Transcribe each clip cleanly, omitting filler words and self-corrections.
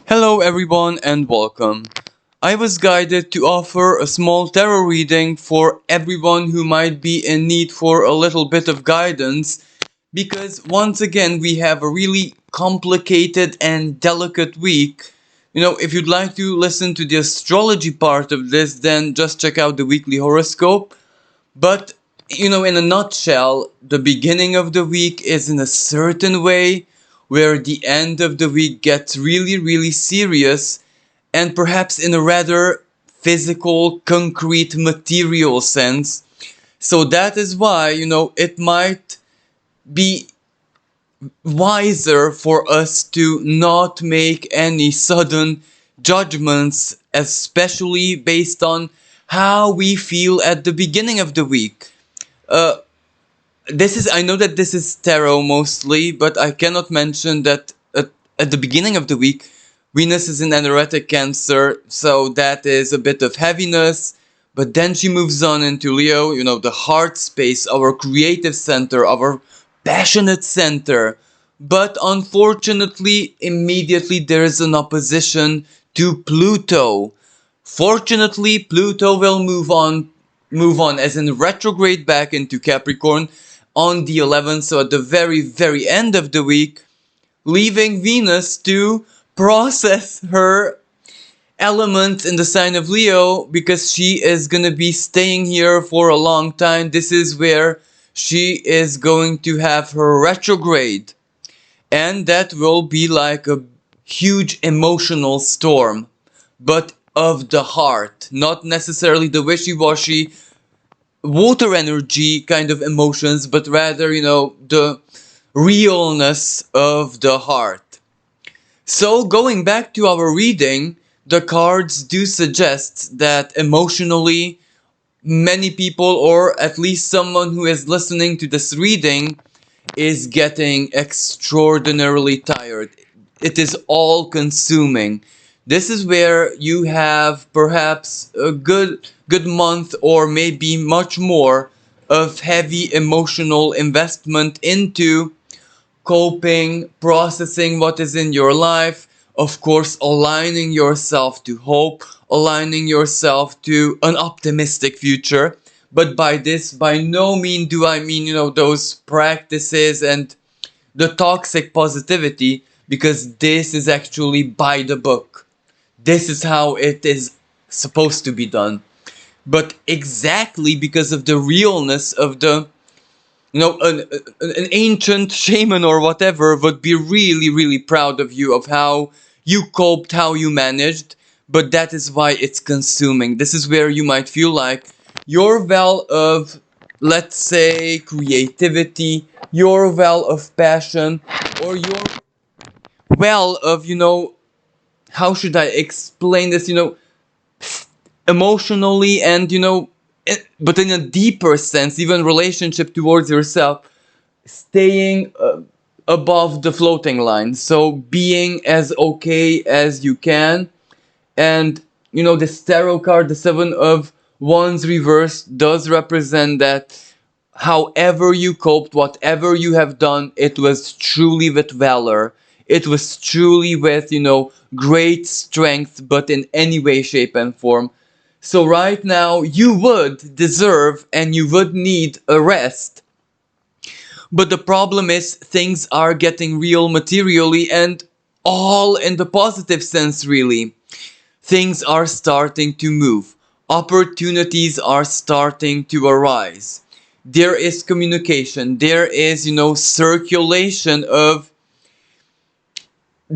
Hello everyone and welcome. I was guided to offer a small tarot reading for everyone who might be in need for a little bit of guidance because once again we have a really complicated and delicate week. If you'd like to listen to the astrology part of this, then just check out the weekly horoscope. But, in a nutshell, the beginning of the week is in a certain way, where the end of the week gets really, really serious, and perhaps in a rather physical, concrete, material sense. So that is why, it might be wiser for us to not make any sudden judgments, especially based on how we feel at the beginning of the week. Uh, I know that this is tarot mostly, but I cannot mention that at the beginning of the week, Venus is in anaretic Cancer, so that is a bit of heaviness. But then she moves on into Leo, the heart space, our creative center, our passionate center. But unfortunately, immediately there is an opposition to Pluto. Fortunately, Pluto will move on as in retrograde back into Capricorn on the 11th, so at the very, very end of the week, leaving Venus to process her element in the sign of Leo because she is going to be staying here for a long time. This is where she is going to have her retrograde. And that will be like a huge emotional storm, but of the heart, not necessarily the wishy-washy water energy kind of emotions, but rather, the realness of the heart. So going back to our reading, the cards do suggest that emotionally, many people, or at least someone who is listening to this reading, is getting extraordinarily tired. It is all consuming. This is where you have perhaps a good month or maybe much more of heavy emotional investment into coping, processing what is in your life, of course aligning yourself to hope, aligning yourself to an optimistic future. But by this, by no means do I mean, those practices and the toxic positivity, because this is actually by the book. This is how it is supposed to be done. But exactly because of the realness of the, an ancient shaman or whatever would be really, really proud of you, of how you coped, how you managed. But that is why it's consuming. This is where you might feel like your well of, let's say, creativity, your well of passion, or your well of, how should I explain this, emotionally and, but in a deeper sense, even relationship towards yourself, staying above the floating line. So being as okay as you can. And, this tarot card, the Seven of Wands reverse, does represent that however you coped, whatever you have done, it was truly with valor. It was truly with, great strength, but in any way, shape, and form. So right now, you would deserve and you would need a rest. But the problem is, things are getting real materially and all in the positive sense, really. Things are starting to move. Opportunities are starting to arise. There is communication. There is, circulation of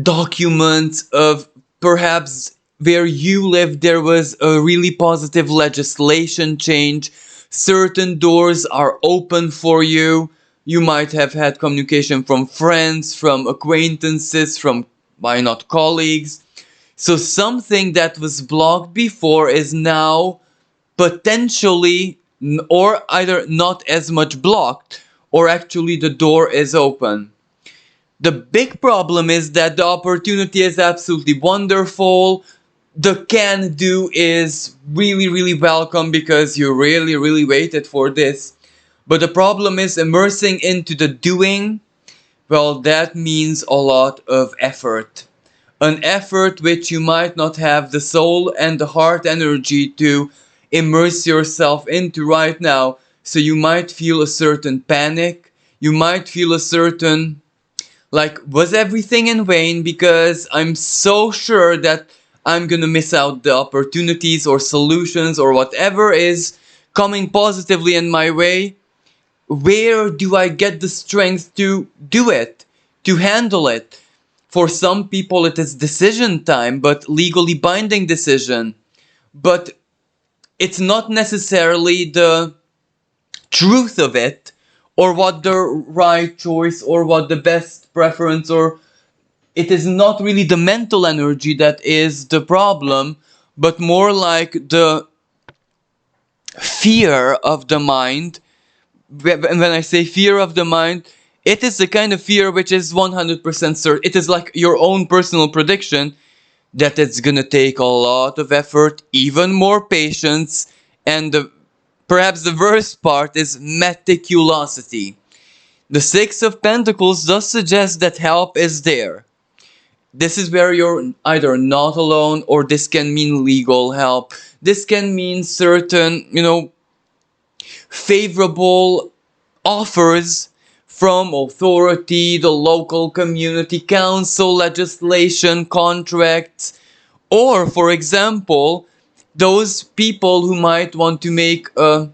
documents, of perhaps where you live there was a really positive legislation change. Certain doors are open for you. You might have had communication from friends, from acquaintances, from, why not, colleagues. So something that was blocked before is now potentially, or either not as much blocked, or actually the door is open. The big problem is that the opportunity is absolutely wonderful. The can do is really, really welcome because you really, really waited for this. But the problem is immersing into the doing. Well, that means a lot of effort. an effort which you might not have the soul and the heart energy to immerse yourself into right now. So you might feel a certain panic, you might feel a certain, like, was everything in vain, because I'm so sure that I'm gonna miss out the opportunities or solutions or whatever is coming positively in my way. Where do I get the strength to do it, to handle it? For some people, it is decision time, but legally binding decision. But it's not necessarily the truth of it, or what the right choice, or what the best preference, or it is not really the mental energy that is the problem, but more like the fear of the mind. When I say fear of the mind, it is the kind of fear which is 100% certain. It is like your own personal prediction that it's gonna take a lot of effort, even more patience, and perhaps the worst part is meticulosity. The Six of Pentacles does suggest that help is there. This is where you're either not alone, or this can mean legal help. This can mean certain, favorable offers from authority, the local community council, legislation, contracts, or, for example, those people who might want to make a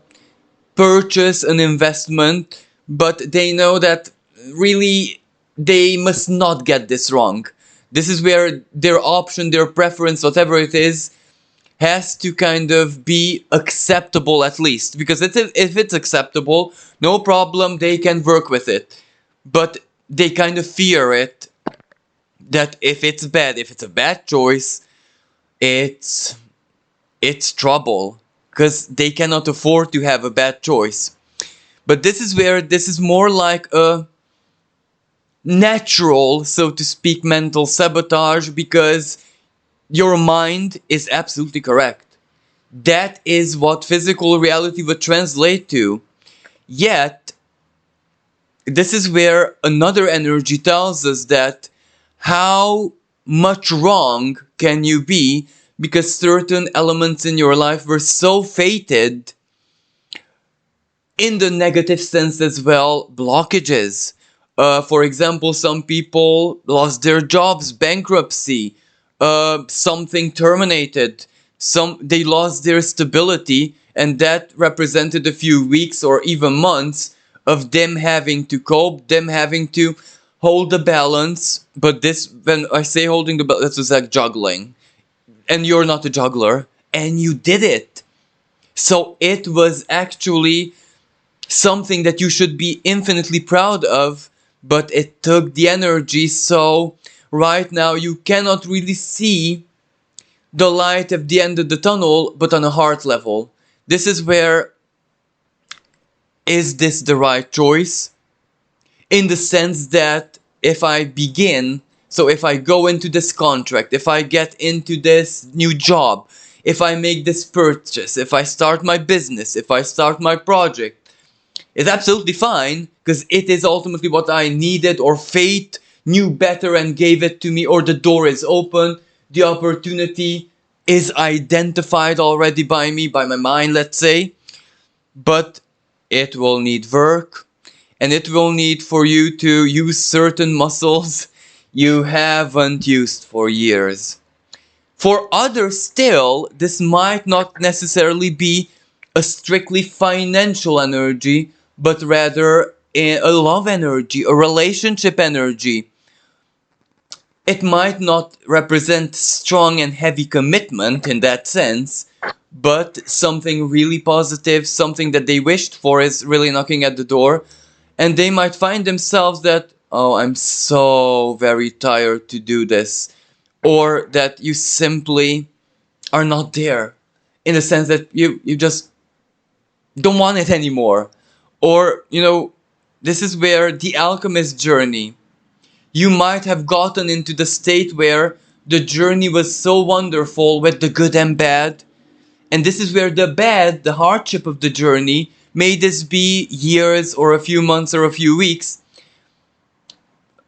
purchase, an investment, but they know that really they must not get this wrong. This is where their option, their preference, whatever it is, has to kind of be acceptable at least. Because if it's acceptable, no problem, they can work with it. But they kind of fear it, that if it's bad, if it's a bad choice, it's trouble. Because they cannot afford to have a bad choice. But this is where this is more like a natural, so to speak, mental sabotage, because your mind is absolutely correct. That is what physical reality would translate to. Yet, this is where another energy tells us that how much wrong can you be, because certain elements in your life were so fated, in the negative sense as well, blockages. For example, some people lost their jobs, bankruptcy, something terminated, they lost their stability, and that represented a few weeks or even months of them having to cope, them having to hold the balance. But this, when I say holding the balance, this was like juggling, and you're not a juggler, and you did it. So it was actually something that you should be infinitely proud of, but it took the energy. So right now you cannot really see the light at the end of the tunnel, but on a heart level. This is where, is this the right choice? In the sense that if I begin, so if I go into this contract, if I get into this new job, if I make this purchase, if I start my business, if I start my project, it's absolutely fine, because it is ultimately what I needed, or fate knew better and gave it to me, or the door is open, the opportunity is identified already by me, by my mind, let's say. But it will need work, and it will need for you to use certain muscles you haven't used for years. For others still, this might not necessarily be a strictly financial energy, but rather a love energy, a relationship energy. It might not represent strong and heavy commitment in that sense, but something really positive, something that they wished for is really knocking at the door, and they might find themselves that, oh, I'm so very tired to do this, or that you simply are not there, in the sense that you just don't want it anymore. Or, this is where the alchemist journey, you might have gotten into the state where the journey was so wonderful with the good and bad, and this is where the bad, the hardship of the journey, may this be years or a few months or a few weeks,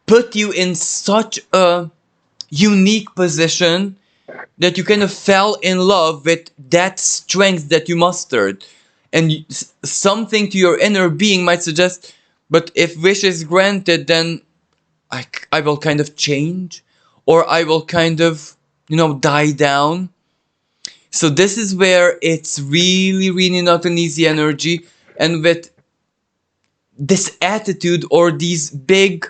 put you in such a unique position that you kind of fell in love with that strength that you mustered. And something to your inner being might suggest, but if wish is granted, then I will kind of change, or I will kind of, die down. So this is where it's really, really not an easy energy. And with this attitude or these big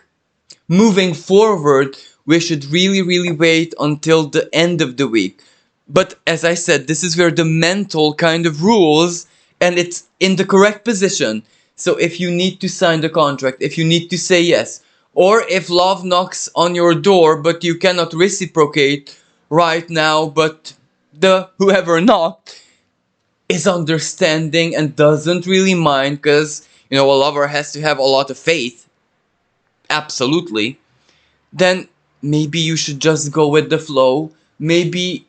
moving forward, we should really, really wait until the end of the week. But as I said, this is where the mental kind of rules, and it's in the correct position. So if you need to sign the contract, if you need to say yes, or if love knocks on your door but you cannot reciprocate right now, but the whoever knocked is understanding and doesn't really mind, because a lover has to have a lot of faith, absolutely, then maybe you should just go with the flow. Maybe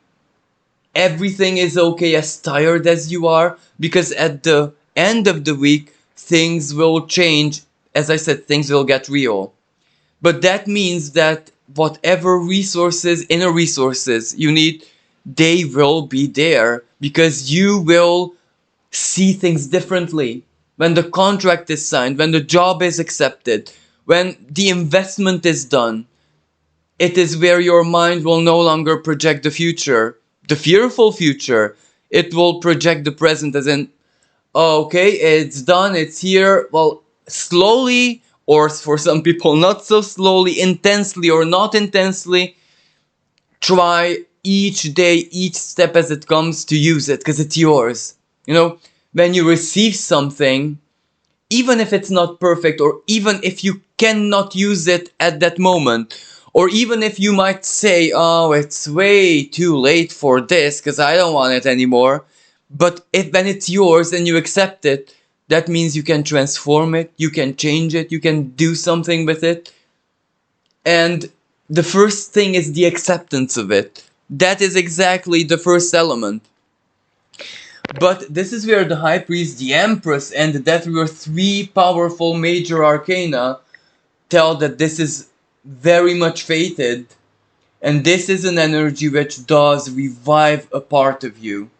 everything is okay as tired as you are, because at the end of the week, things will change. As I said, things will get real. But that means that whatever resources, inner resources you need, they will be there, because you will see things differently. When the contract is signed, when the job is accepted, when the investment is done, it is where your mind will no longer project the future, the fearful future. It will project the present, as in, oh, okay, it's done, it's here. Well, slowly, or for some people, not so slowly, intensely or not intensely, try each day, each step as it comes to use it, because it's yours. When you receive something, even if it's not perfect, or even if you cannot use it at that moment, or even if you might say, oh, it's way too late for this because I don't want it anymore. But when it's yours and you accept it, that means you can transform it, you can change it, you can do something with it. And the first thing is the acceptance of it. That is exactly the first element. But this is where the High Priest, the Empress, and the Death Ruler, three powerful major arcana, tell that this is very much fated, and this is an energy which does revive a part of you.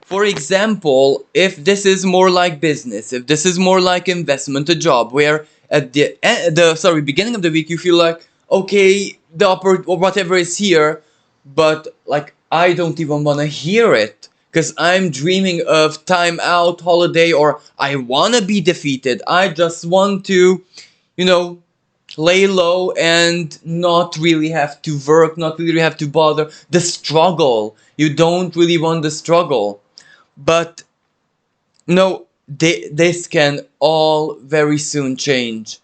For example, if this is more like business, if this is more like investment, a job, where at the beginning of the week you feel like, okay, or whatever is here, but like I don't even want to hear it, because I'm dreaming of time out, holiday, or I want to be defeated. I just want to, lay low and not really have to work, not really have to bother. The struggle. You don't really want the struggle. But no, this can all very soon change.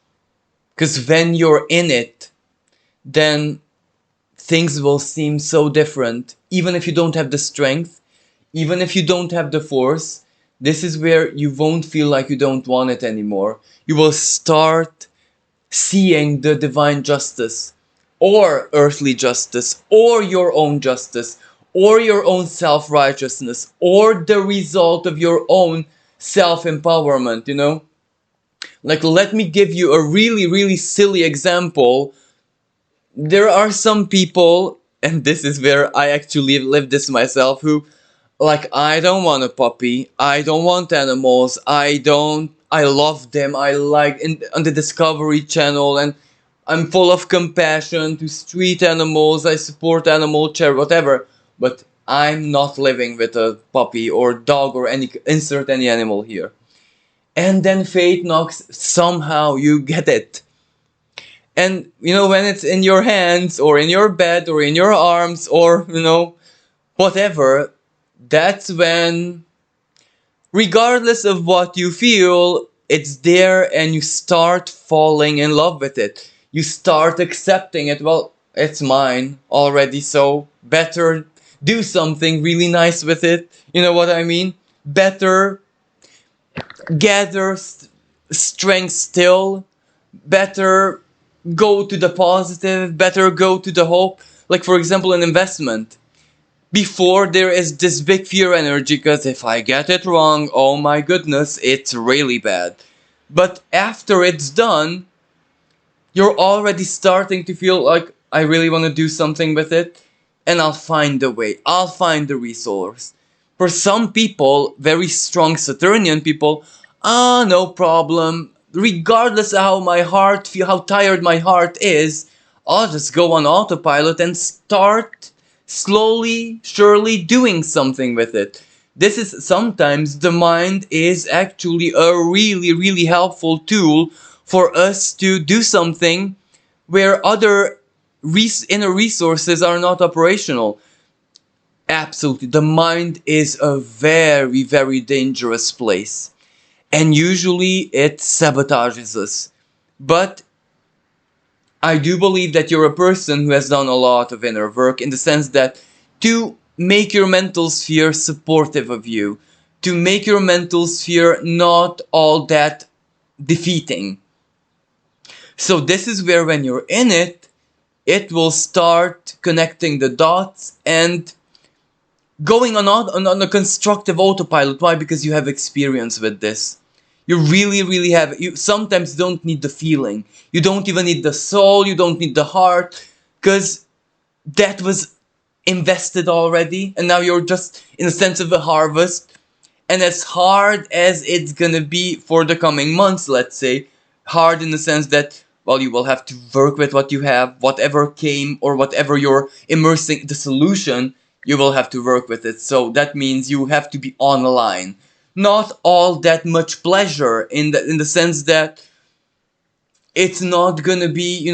Because when you're in it, then things will seem so different. Even if you don't have the strength, even if you don't have the force, this is where you won't feel like you don't want it anymore. You will start seeing the divine justice, or earthly justice, or your own justice, or your own self-righteousness, or the result of your own self-empowerment. Like, let me give you a really, really silly example. There are some people, and this is where I actually live this myself, who, like, I don't want a puppy, I don't want animals, I love them, I like, on the Discovery Channel, and I'm full of compassion to street animals, I support animal charity, whatever, but I'm not living with a puppy or dog or insert any animal here. And then fate knocks, somehow you get it. And, when it's in your hands, or in your bed, or in your arms, or, whatever, that's when, regardless of what you feel, it's there, and you start falling in love with it. You start accepting it. Well, it's mine already, so better do something really nice with it. You know what I mean? Better gather strength still. Better go to the positive. Better go to the hope. Like, for example, an investment. Before, there is this big fear energy, because if I get it wrong, oh my goodness, it's really bad. But after it's done, you're already starting to feel like, I really want to do something with it, and I'll find a way. I'll find the resource. For some people, very strong Saturnian people, no problem. Regardless of how my heart feel, how tired my heart is, I'll just go on autopilot and start slowly, surely doing something with it. This is sometimes the mind is actually a really, really helpful tool for us to do something where other inner resources are not operational. Absolutely. The mind is a very, very dangerous place. And usually it sabotages us. But I do believe that you're a person who has done a lot of inner work, in the sense that to make your mental sphere supportive of you, to make your mental sphere not all that defeating. So this is where, when you're in it, it will start connecting the dots and going on a constructive autopilot. Why? Because you have experience with this. You really, really have. You sometimes don't need the feeling. You don't even need the soul. You don't need the heart, because that was invested already, and now you're just in a sense of a harvest. And as hard as it's gonna be for the coming months, let's say, hard in the sense that, well, you will have to work with what you have, whatever came or whatever you're immersing the solution, you will have to work with it. So that means you have to be on the line. Not all that much pleasure, in the sense that it's not gonna be,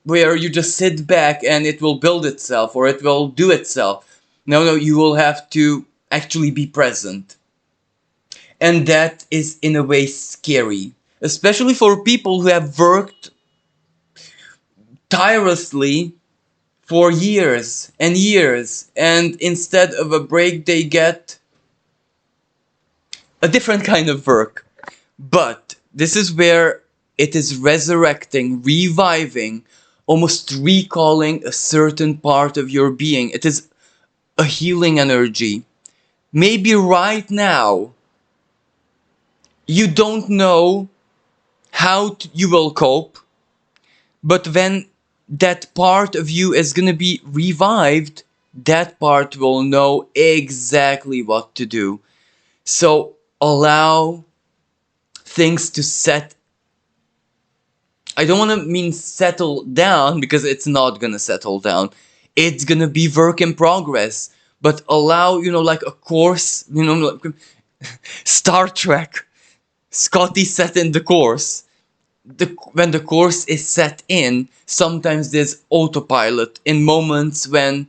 where you just sit back and it will build itself or it will do itself. No, you will have to actually be present. And that is in a way scary, especially for people who have worked tirelessly for years and years, and instead of a break they get a different kind of work. But this is where it is resurrecting, reviving, almost recalling a certain part of your being. It is a healing energy. Maybe right now you don't know how you will cope, but when that part of you is going to be revived, that part will know exactly what to do. So allow things to set. I don't want to mean settle down, because it's not going to settle down. It's going to be work in progress. But allow, like a course, like Star Trek. Scotty set in the course. When the course is set in, sometimes there's autopilot in moments when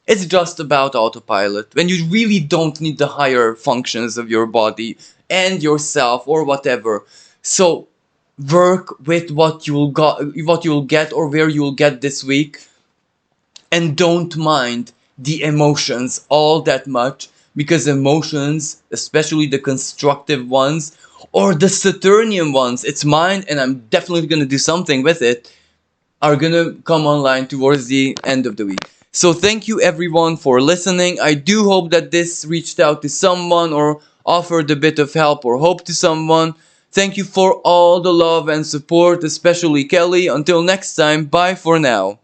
it's just about autopilot, when you really don't need the higher functions of your body and yourself or whatever. So work with what you'll get or where you'll get this week, and don't mind the emotions all that much, because emotions, especially the constructive ones or the Saturnian ones, it's mine and I'm definitely going to do something with it, are going to come online towards the end of the week. So thank you everyone for listening. I do hope that this reached out to someone or offered a bit of help or hope to someone. Thank you for all the love and support, especially Kelly. Until next time, bye for now.